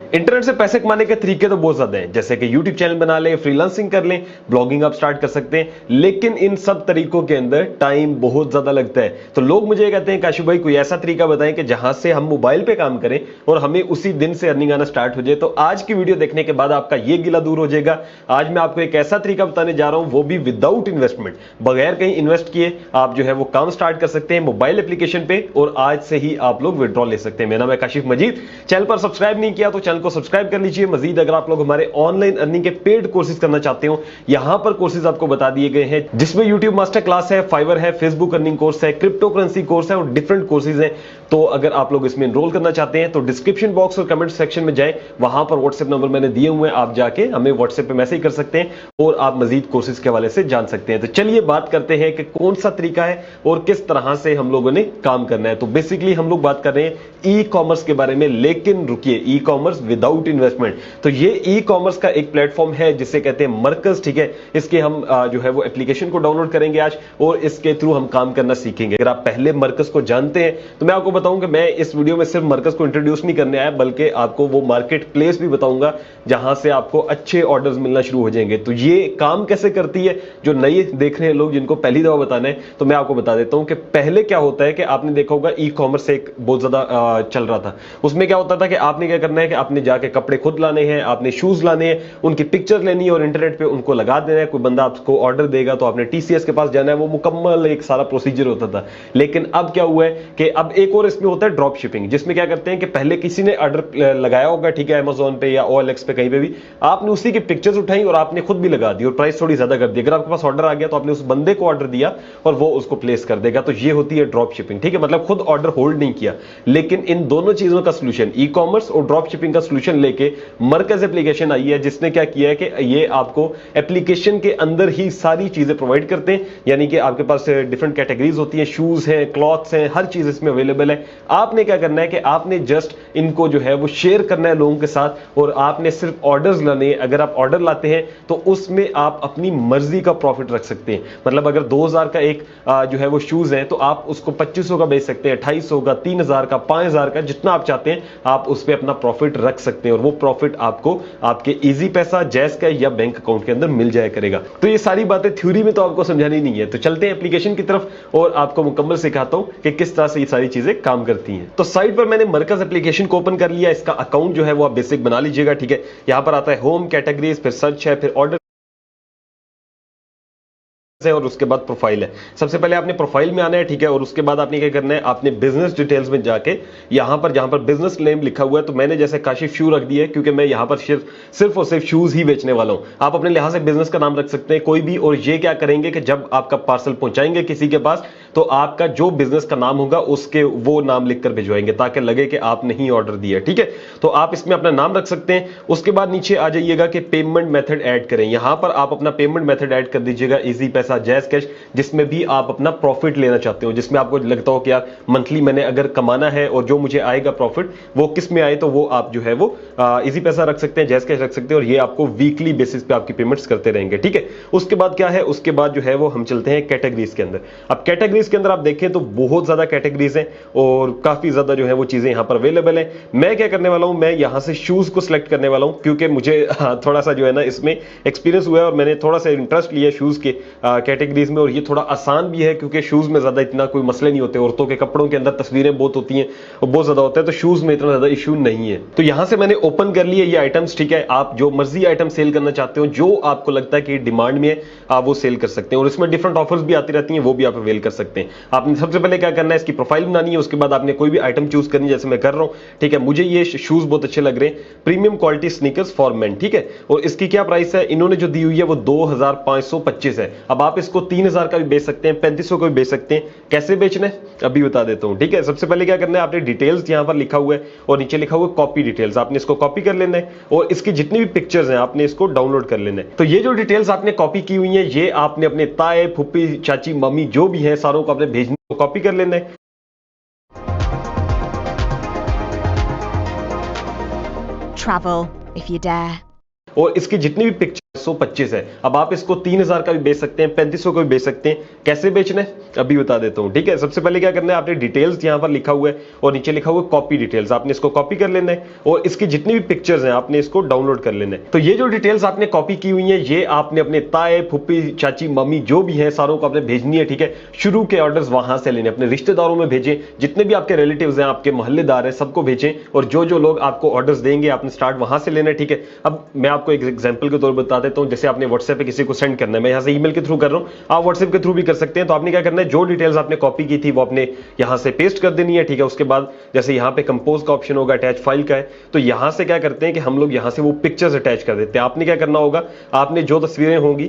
Internet से पैसे कमाने के तरीके तो बहुत ज्यादा हैं, जैसे कि यूट्यूब चैनल बना लें, फ्रीलांसिंग कर लें, ब्लॉगिंग आप स्टार्ट कर सकते हैं, लेकिन इन सब तरीकों के अंदर टाइम बहुत ज्यादा लगता है। तो लोग मुझे कहते हैं काशिफ भाई कोई ऐसा तरीका बताएं कि जहां से हम मोबाइल पे काम करें और हमें उसी दिन से अर्निंग आना स्टार्ट हो जाए। तो आज की वीडियो देखने के बाद आपका ये गिला दूर हो जाएगा। आज मैं आपको एक ऐसा तरीका बताने जा रहा हूं, वो भी विदाउट इन्वेस्टमेंट, बगैर कहीं इन्वेस्ट किए आप जो है वो काम स्टार्ट कर सकते हैं मोबाइल एप्लीकेशन पे, और आज से ही आप लोग विड्रॉ ले सकते हैं। मेरा नाम है काशिफ मजीद। चैनल पर सब्सक्राइब नहीं किया तो चैनल को सब्सक्राइब कर लीजिए। मजीद अगर आप लोग हमारे ऑनलाइन अर्निंग के पेड कोर्सेज करना चाहते हो, यहां पर कोर्सेज आपको बता दिए गए हैं, जिसमें यूट्यूब मास्टर क्लास है, फाइवर है, फेसबुक अर्निंग कोर्स है, क्रिप्टो करेंसी कोर्स है और डिफरेंट कोर्सेज हैं। तो अगर आप लोग इसमें एनरोल करना चाहते हैं तो डिस्क्रिप्शन बॉक्स और कमेंट सेक्शन में जाएं, वहां पर व्हाट्सएप नंबर मैंने दिए हुए हैं, आप जाके हमें व्हाट्सएप पे मैसेज कर सकते हैं और आप मजीद कोर्सेज के हवाले से जान सकते हैं। तो चलिए बात करते हैं कि कौन सा तरीका है और किस तरह से हम लोगों ने काम करना है। तो बेसिकली हम लोग बात कर रहे हैं ई कॉमर्स के बारे में, लेकिन रुकिए, ई कॉमर्स विदाउट इन्वेस्टमेंट। तो ये ई कॉमर्स का एक प्लेटफॉर्म है जिसे कहते हैं मरकज, ठीक है। इसके हम जो है वो एप्लीकेशन को डाउनलोड करेंगे आज और इसके थ्रू हम काम करना सीखेंगे। अगर आप पहले मरकज को जानते हैं तो मैं आपको बताऊंगा, मैं इस वीडियो में सिर्फ मरकज को इंट्रोड्यूस नहीं करने आया, बल्कि आपको वो मार्केट प्लेस भी बताऊंगा जहां से आपको अच्छे ऑर्डर्स मिलना शुरू हो जाएंगे। तो ये काम कैसे करती है, जो नए देख रहे हैं लोग जिनको पहली दफा बताना है, तो मैं आपको बता देता हूं कि पहले क्या होता है कि आपने देखा होगा ई कॉमर्स एक बहुत ज्यादा चल रहा था। उसमें क्या होता था कि आपने क्या करना है कि आपने जाके कपड़े खुद लाने हैं, आपने शूज लाने हैं, उनकी पिक्चर लेनी है और इंटरनेट पे उनको लगा देना है। कोई बंदा आपको ऑर्डर देगा तो आपने टीसीएस के पास जाना है, वो मुकम्मल एक सारा प्रोसीजर होता था। लेकिन अब क्या हुआ है कि अब एक और इसमें होता है ड्रॉप शिपिंग, जिसमें क्या करते हैं कि पहले किसी ने ऑर्डर लगाया होगा, ठीक है, अमेजोन पे या ओएलएक्स पे कहीं पे भी, आपने उसी की पिक्चर्स उठाई और आपने खुद भी लगा दी और प्राइस थोड़ी ज्यादा कर दी। अगर आपके पास ऑर्डर आ गया तो आपने उस बंदे को ऑर्डर दिया और वो उसको प्लेस कर देगा। तो ये होती है ड्रॉप शिपिंग, ठीक है, मतलब खुद ऑर्डर होल्ड नहीं किया। लेकिन इन दोनों चीजों का सोल्यूशन, ई कॉमर्स और ड्रॉप शिपिंग का सोल्यूशन लेके मरकज एप्लीकेशन आई है, जिसने क्या किया है कि ये आपको एप्लीकेशन के अंदर ही सारी चीजें प्रोवाइड करते हैं। यानी कि आपके पास डिफरेंट कैटेगरीज होती है, शूज हैं, क्लॉथ्स हैं, हर चीज इसमें अवेलेबल है। आपने क्या करना है कि आपने जस्ट इनको जो है वो शेयर करना है लोगों के साथ और आपने सिर्फ ऑर्डर्स लाने हैं। अगर आप ऑर्डर लाते हैं तो उसमें आप अपनी मर्जी का प्रॉफिट रख सकते हैं। मतलब अगर 2000 का एक जो है वो शूज है तो आप उसको 2500 का बेच सकते हैं, 2800 का, 3000 का, 5000 का, जितना आप चाहते हैं आप उस पर अपना प्रॉफिट रख सकते हैं और वो प्रॉफिट आपको आपके इजी पैसा, जैस का या बैंक अकाउंट के अंदर मिल जाया करेगा। तो ये सारी बातें थ्योरी में तो आपको समझानी नहीं है। तो चलते हैं एप्लीकेशन की तरफ और आपको मुकम्मल सिखाता हूं कि किस तरह से ये सारी चीजें काम करती हैं। तो साइट पर मैंने मरकज एप्लीकेशन को ओपन कर लिया। इसका अकाउंट जो है वो आप बेसिक बना लीजिएगा, ठीक है। यहां पर आता है होम, कैटेगरीज, फिर सर्च है, फिर ऑर्डर है और उसके बाद प्रोफाइल है। सबसे पहले आपने प्रोफाइल में आना है, ठीक है, और उसके बाद आपने क्या करना है, आपने बिजनेस डिटेल्स में जाके यहां पर जहां पर बिजनेस नेम लिखा हुआ है, तो मैंने जैसे काशिफ शू रख दिया है क्योंकि मैं यहां पर सिर्फ और सिर्फ शूज ही बेचने वाला हूं। आप अपने लिहाज से बिजनेस का नाम रख सकते हैं कोई भी, और ये क्या करेंगे कि जब आपका पार्सल पहुंचाएंगे किसी के पास तो आपका जो बिजनेस का नाम होगा उसके वो नाम लिखकर भिजवाएंगे ताकि लगे कि आपने ही ऑर्डर दिया, ठीक है। तो आप इसमें अपना नाम रख सकते हैं। उसके बाद नीचे आ जाइएगा कि पेमेंट मेथड ऐड करें। यहां पर आप अपना पेमेंट मेथड ऐड कर दीजिएगा, इजी पैसा, जैस कैश, जिसमें भी आप अपना प्रॉफिट लेना चाहते हो, जिसमें आपको लगता हो कि यार मंथली मैंने अगर कमाना है और जो मुझे आएगा प्रॉफिट वो किस में आए, तो वो आप जो है वो इजी पैसा रख सकते हैं, जैस कैश रख सकते हैं, और ये आपको वीकली बेसिस पे आपकी पेमेंट्स करते रहेंगे, ठीक है। उसके बाद क्या है, उसके बाद जो है वो हम चलते हैं कैटेगरीज के अंदर। अब कैटेगरीज के अंदर आप देखें तो बहुत ज्यादा कैटेगरीज हैं और काफी ज्यादा जो है वो चीजें यहां पर अवेलेबल है। मैं क्या करने वाला हूं, मैं यहां से शूज को सिलेक्ट करने वाला हूं क्योंकि मुझे थोड़ा सा जो है ना इसमें एक्सपीरियंस हुआ है और मैंने थोड़ा सा इंटरेस्ट लिया शूज के कैटेगरीज में, और ये थोड़ा आसान भी है क्योंकि शूज में ज्यादा इतना कोई मसले नहीं होते। औरतों के कपड़ों के अंदर तस्वीरें बहुत होती हैं और बहुत ज्यादा होता है, तो शूज में इतना ज्यादा इशू नहीं है। तो यहां से मैंने ओपन कर लिए ये आइटम्स, ठीक है। आप जो मर्जी आइटम सेल करना चाहते हो, जो आपको लगता है कि डिमांड में है, आप वो सेल कर सकते हैं और इसमें डिफरेंट ऑफर्स भी आती रहती हैं, वो भी आप अवेल कर सकते हैं। आपने सबसे पहले क्या करना है, इसकी प्रोफाइल बनानी है। उसके बाद आपने कोई भी आइटम चूज करनी है, जैसे मैं कर रहा हूं, ठीक है। मुझे ये शूज बहुत अच्छे लग रहे हैं, premium quality sneakers for main, ठीक है। और इसकी क्या प्राइस है, इन्होंने जो दी हुई है वो 2525 है। अब आप इसको 3000 का भी बेच सकते हैं, 3500 का भी बेच सकते हैं। कैसे बेचना है अभी बता देता हूं, ठीक है। सबसे पहले क्या करना है, आपने डिटेल्स यहां पर लिखा हुआ है और नीचे लिखा हुआ है कॉपी डिटेल्स, आपने इसको कॉपी कर लेना है और इसकी जितनी भी पिक्चर्स हैं आपने इसको डाउनलोड कर लेना है। तो ये जो डिटेल्स आपने कॉपी की हुई है, ये आपने अपने ताए, फुप्पी, चाची, मम्मी जो भी है सारों को आपने भेजने को कॉपी कर लेना है। Travel, if you dare. और इसकी जितनी भी पिक्चर 525 है। अब आप इसको 3000 का भी बेच सकते हैं, 3500 का भी बेच सकते हैं। कैसे बेचना है अभी बता देता हूं, ठीक है। सबसे पहले क्या करना है, आपने डिटेल्स यहां पर लिखा हुआ है और नीचे लिखा हुआ है कॉपी डिटेल्स, आपने इसको कॉपी कर लेना है और इसकी जितनी भी पिक्चर्स हैं आपने इसको डाउनलोड कर लेना है। तो ये जो डिटेल्स आपने कॉपी की हुई है ये आपने अपने ताए, फुप्पी, चाची, मम्मी जो भी है सारों को आपने भेजनी है, ठीक है। शुरू के ऑर्डर्स वहां से लेने, अपने रिश्तेदारों में भेजें, जितने भी आपके रिलेटिव्स हैं, आपके मोहल्लेदार हैं, सबको भेजें और जो जो लोग आपको ऑर्डर्स देंगे आपने स्टार्ट वहां से लेना है, ठीक है। अब मैं आपको एक एग्जांपल के तौर पर बता देता हूं, जैसे आपने व्हाट्सएप पे किसी को सेंड करना है, मैं यहां से ईमेल के थ्रू कर रहा हूं, आप व्हाट्सएप के थ्रू भी कर सकते हैं। तो आपने क्या करना है, जो डिटेल्स आपने कॉपी की थी वो आपने यहां से पेस्ट कर देनी है, ठीक है। उसके बाद जैसे यहां पे कंपोज का ऑप्शन होगा, अटैच फाइल का है, तो यहां से क्या करते हैं कि हम लोग यहां से वो पिक्चर्स अटैच कर देते हैं। आपने क्या करना होगा, आपने जो तस्वीरें होंगी